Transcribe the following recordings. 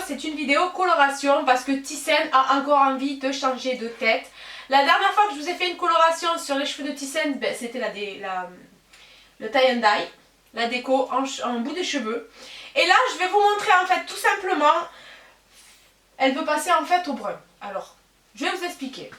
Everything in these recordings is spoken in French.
c'est une vidéo coloration parce que Thyssen a encore envie de changer de tête. La dernière fois que je vous ai fait une coloration sur les cheveux de Thyssen, ben, c'était le tie and dye, la déco en bout des cheveux. Et là, je vais vous montrer en fait tout simplement, elle veut passer en fait au brun. Alors, je vais vous expliquer.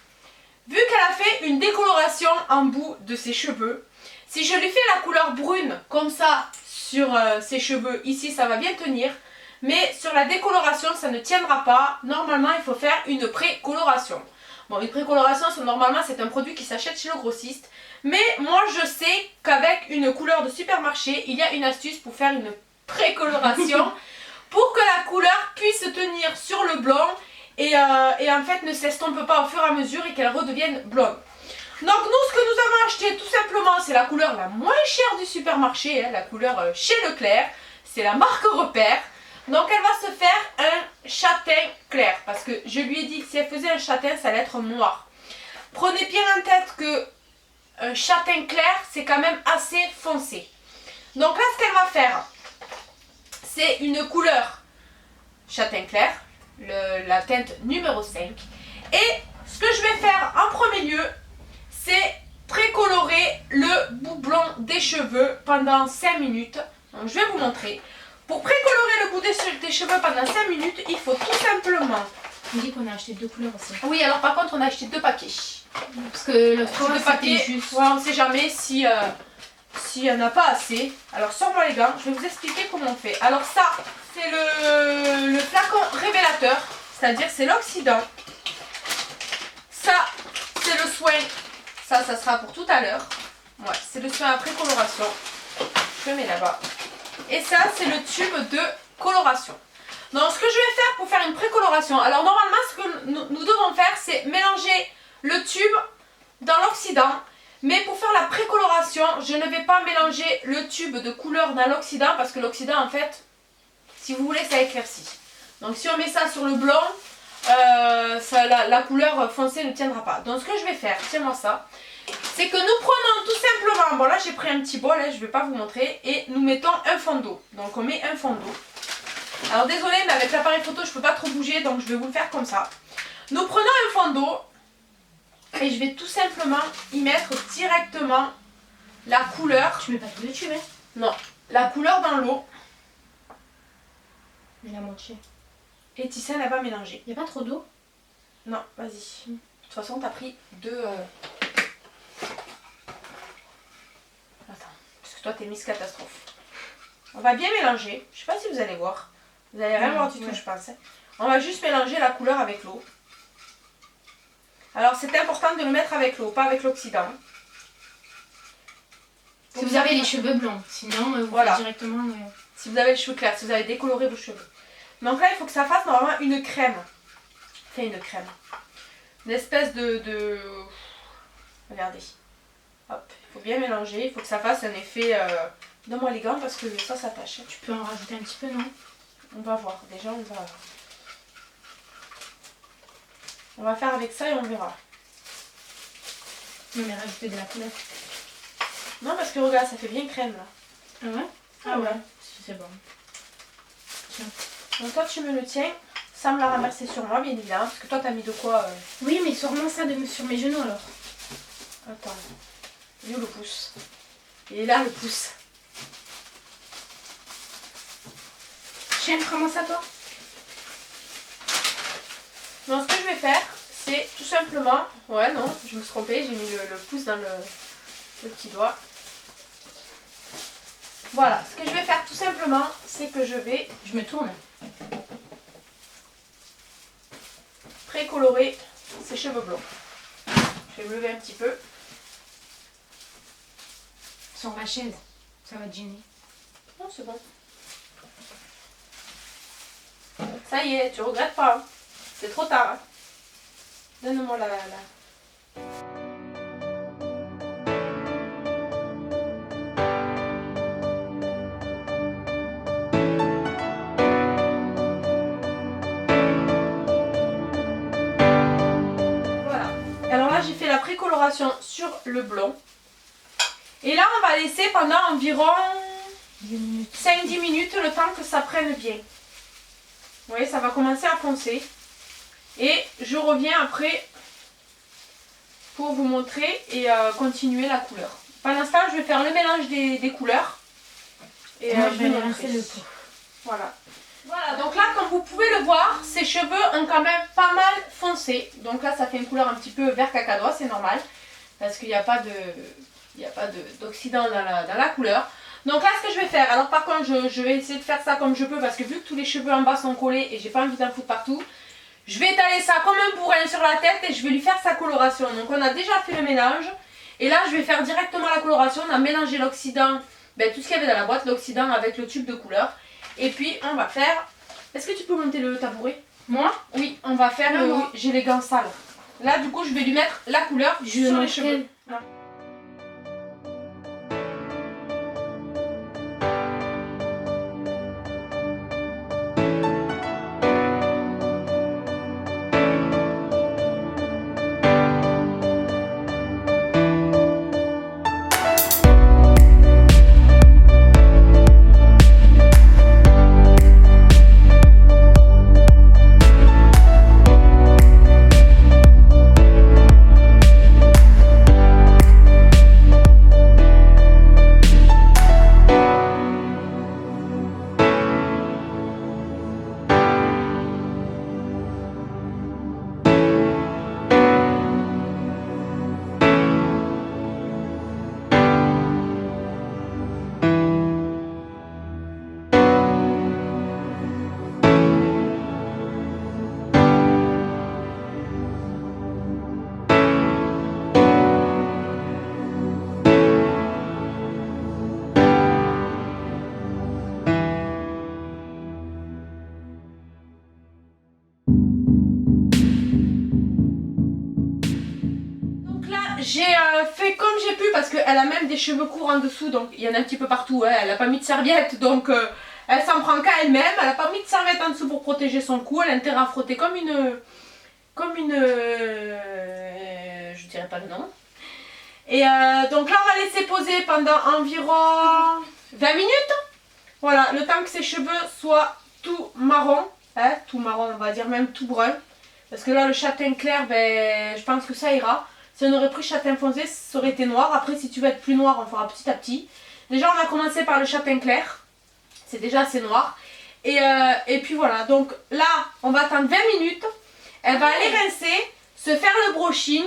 Vu qu'elle a fait une décoloration en bout de ses cheveux, si je lui fais la couleur brune comme ça sur ses cheveux, ici ça va bien tenir. Mais sur la décoloration, ça ne tiendra pas. Normalement, il faut faire une pré-coloration. Bon, une pré-coloration, normalement, c'est un produit qui s'achète chez le grossiste. Mais moi, je sais qu'avec une couleur de supermarché, il y a une astuce pour faire une pré-coloration pour que la couleur puisse tenir sur le blond et en fait ne s'estompe pas au fur et à mesure et qu'elle redevienne blonde. Donc nous, ce que nous avons acheté, tout simplement, c'est la couleur la moins chère du supermarché, hein, la couleur chez Leclerc. C'est la marque Repère. Donc elle va se faire un châtain clair, parce que je lui ai dit que si elle faisait un châtain, ça allait être noir. Prenez bien en tête que un châtain clair, c'est quand même assez foncé. Donc là, ce qu'elle va faire, c'est une couleur châtain clair, la teinte numéro 5. Et ce que je vais faire en premier lieu, c'est précolorer le bout blond des cheveux pendant 5 minutes. Donc je vais vous montrer. Pour précolorer le bout des cheveux pendant 5 minutes, il faut tout simplement... On dit qu'on a acheté 2 couleurs aussi. Oui, alors par contre, on a acheté 2 paquets. Parce que le fois, deux paquets, juste... ouais, on ne sait jamais si il n'y en a pas assez. Alors, sors-moi les gants, je vais vous expliquer comment on fait. Alors ça, c'est le flacon révélateur, c'est-à-dire c'est l'oxydant. Ça, c'est le soin. Ça sera pour tout à l'heure. Ouais, c'est le soin à précoloration. Je le mets là-bas. Et ça, c'est le tube de coloration. Donc, ce que je vais faire pour faire une précoloration, alors normalement, ce que nous devons faire, c'est mélanger le tube dans l'oxydant. Mais pour faire la précoloration, je ne vais pas mélanger le tube de couleur dans l'oxydant parce que l'oxydant, en fait, si vous voulez, ça éclaircit. Donc, si on met ça sur le blanc, la couleur foncée ne tiendra pas. Donc, ce que je vais faire, tiens-moi ça, c'est que nous prenons tout simplement, bon là j'ai pris un petit bol, hein, je ne vais pas vous montrer, et nous mettons un fond d'eau. Donc on met un fond d'eau. Alors désolé, mais avec l'appareil photo je ne peux pas trop bouger, donc je vais vous le faire comme ça. Nous prenons un fond d'eau et je vais tout simplement y mettre directement la couleur. Tu mets pas tout le tube, hein? Non, la couleur dans l'eau. Mais la moitié. Et Thyssen elle va mélanger. Il n'y a pas trop d'eau? Non, vas-y. De toute façon, tu as pris 2... Attends, parce que toi t'es Miss Catastrophe. On va bien mélanger. Je sais pas si vous allez voir. Vous allez rien voir du tout, je pense. On va juste mélanger la couleur avec l'eau. Alors c'est important de le mettre avec l'eau, pas avec l'oxydant. Si vous avez les cheveux blancs, sinon vous voilà. faites directement... Si vous avez les cheveux clairs, si vous avez décoloré vos cheveux. Donc là il faut que ça fasse normalement une crème. Enfin une crème. Une espèce de... Regardez. Hop, il faut bien mélanger, il faut que ça fasse un effet... Donne-moi les gants parce que ça s'attache. Tu peux en rajouter un petit peu, non? On va voir, déjà on va faire avec ça et on verra. Non mais rajouter de la couleur. Non parce que regarde, ça fait bien crème là. Ah ouais? Ah ouais. C'est bon. Tiens. Donc toi tu me le tiens, sans me la renverser sur moi bien évidemment, parce que toi t'as mis de quoi Oui mais sors-moi ça sur mes genoux alors. Attends, il est où le pouce? Il est là le pouce. Tiens, prends-moi ça toi. Donc ce que je vais faire, c'est tout simplement... Ouais non, je me suis trompée, j'ai mis le pouce dans le petit doigt. Voilà, ce que je vais faire tout simplement, c'est que je vais... Je me tourne. Précolorer ses cheveux blonds. Je vais me lever un petit peu. Sur ma chaise, ça va te gêner. Non, c'est bon. Ça y est, tu regrettes pas. Hein. C'est trop tard. Hein. Donne-moi la... Voilà. Alors là, j'ai fait la précoloration sur le blond. Et là, on va laisser pendant environ 5-10 minutes le temps que ça prenne bien. Vous voyez, ça va commencer à foncer. Et je reviens après pour vous montrer et continuer la couleur. Pendant ce temps, je vais faire le mélange des couleurs. Et moi, je je vais aller rincer le pot. Voilà. Voilà, donc là, comme vous pouvez le voir, ses cheveux ont quand même pas mal foncé. Donc là, ça fait une couleur un petit peu vert cacadois, c'est normal. Parce qu'il n'y a pas d'oxydant dans la couleur. Donc là, ce que je vais faire, alors par contre, je vais essayer de faire ça comme je peux. Parce que vu que tous les cheveux en bas sont collés et j'ai pas envie d'en foutre partout, je vais étaler ça comme un bourrin sur la tête et je vais lui faire sa coloration. Donc on a déjà fait le mélange. Et là, je vais faire directement la coloration. On a mélangé l'oxydant, tout ce qu'il y avait dans la boîte, l'oxydant avec le tube de couleur. Et puis on va faire... Est-ce que tu peux monter le tabouret? Moi? Oui, on va faire le... Oui, j'ai les gants sales. Là du coup je vais lui mettre la couleur sur les cheveux. Là. J'ai fait comme j'ai pu parce qu'elle a même des cheveux courts en dessous, donc il y en a un petit peu partout. Hein. Elle n'a pas mis de serviette, donc elle s'en prend qu'à elle-même. Elle n'a pas mis de serviette en dessous pour protéger son cou. Elle a intérêt à frotter comme une je dirais pas le nom. Et donc là on va laisser poser pendant environ 20 minutes. Voilà, le temps que ses cheveux soient tout marron. Hein, tout marron, on va dire même tout brun. Parce que là le châtain clair, je pense que ça ira. Si on aurait pris châtain foncé, ça aurait été noir. Après, si tu veux être plus noir, on fera petit à petit. Déjà, on a commencé par le châtain clair. C'est déjà assez noir. Et puis voilà. Donc là, on va attendre 20 minutes. Elle va aller rincer, se faire le brushing.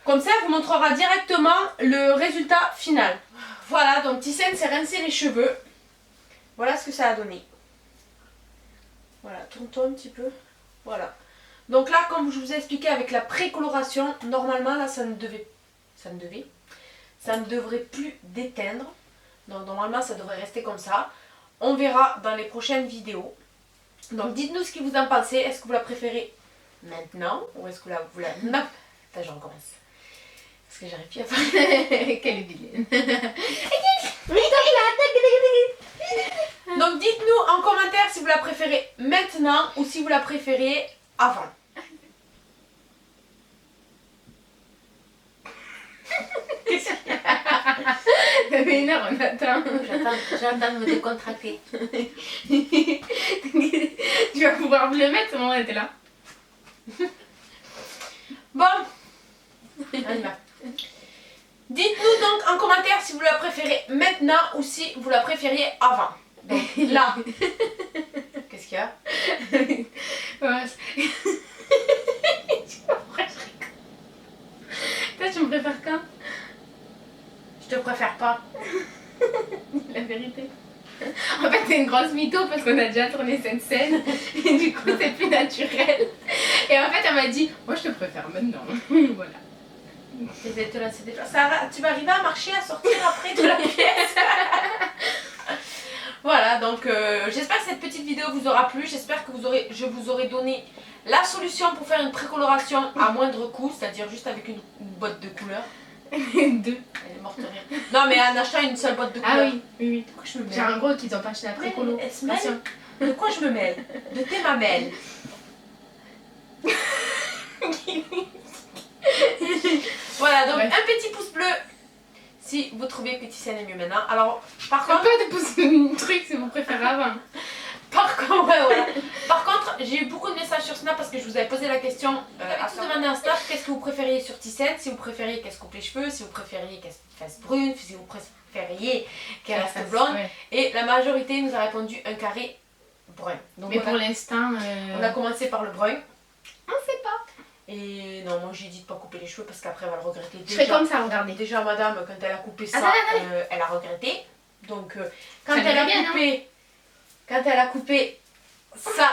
Comme ça, elle vous montrera directement le résultat final. Voilà, donc Thyssen s'est rincé les cheveux. Voilà ce que ça a donné. Voilà, tourne-toi un petit peu. Voilà. Donc là, comme je vous ai expliqué avec la précoloration, normalement là ça ne devrait plus déteindre. Donc normalement ça devrait rester comme ça. On verra dans les prochaines vidéos. Donc dites-nous ce que vous en pensez. Est-ce que vous la préférez maintenant ou est-ce que vous la... Non, là je recommence. Parce que j'arrive plus à parler. Quelle vilaine. Donc dites-nous en commentaire si vous la préférez maintenant ou si vous la préférez avant. Qu'est-ce qu'il y a? Mais non, on attend. J'attends de me décontracter. Tu vas pouvoir me le mettre, au moment où elle était là. Bon, on y va. Dites-nous donc en commentaire si vous la préférez maintenant ou si vous la préfériez avant. Donc là. Qu'est-ce qu'il y a? Ouais. Toi, tu me préfères quand? Je te préfère pas. La vérité. En fait, c'est une grosse mytho parce qu'on a déjà tourné cette scène et du coup, c'est plus naturel. Et en fait, elle m'a dit, moi, je te préfère maintenant. Voilà. Tu vas arriver à marcher, à sortir après de la pièce. Voilà, donc j'espère que cette petite vidéo vous aura plu. J'espère que je vous aurai donné la solution pour faire une précoloration à moindre coût, c'est-à-dire juste avec une boîte de couleurs. Deux. Elle est morte de rire. Non, mais en achetant une seule boîte de couleurs. Ah oui, oui, oui. Pourquoi je me mêle? J'ai un gros qu'ils ont pas acheté la précolo. Elle se mêle. De quoi je me mêle? De tes mamelles. Voilà, donc ouais. Un petit pouce bleu si vous trouvez que Thyssen est mieux maintenant. Alors, par Pas contre... de pouce truc, c'est mon préféré avant. Par Ouais, voilà. Par contre, j'ai eu beaucoup de messages sur Snap parce que je vous avais posé la question à tous demandé en Snap qu'est-ce que vous préfériez sur Thyssen, si vous préfériez qu'elle se coupe les cheveux, si vous préfériez qu'elle se fasse brune, si vous préfériez qu'elle reste blonde. Ouais. Et la majorité nous a répondu un carré brun. Donc Mais on, pour l'instant, on a commencé par le brun. on sait pas. Et non, moi j'ai dit de pas couper les cheveux parce qu'après elle va le regretter. Je fais comme ça, regardez. Déjà madame, quand elle a coupé ça, Attends. elle a regretté. Donc quand Ça elle lui a bien, coupé, quand elle a coupé ça,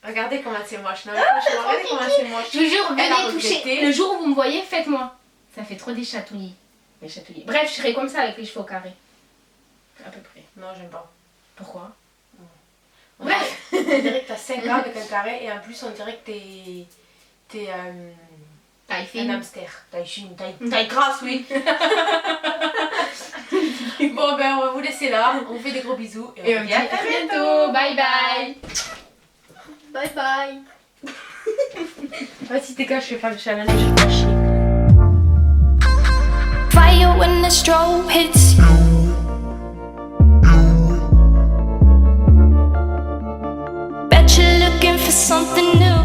regardez comment c'est moche. Non, mais franchement, regardez comment c'est moche. Je vous jure, Elle a venez toucher. regretté. Le jour où vous me voyez, faites-moi. Ça fait trop des chatouillis. Des chatouillis. Bref, je serai comme ça avec les cheveux au carré. À peu près. Non, j'aime pas. Pourquoi? On Bref. dirait que t'as 5 ans avec un carré et en plus on dirait que t'es Taille un fine. hamster. Taille grasse, oui. Bon ben on va vous laisser là. On vous fait des gros bisous Et on on vous dit à très bientôt. Bye bye. Bye bye. Vas-y dégage, je fais pas le challenge, je vais pas chier. Fire when the strobe hits you. Bet you're looking for something new.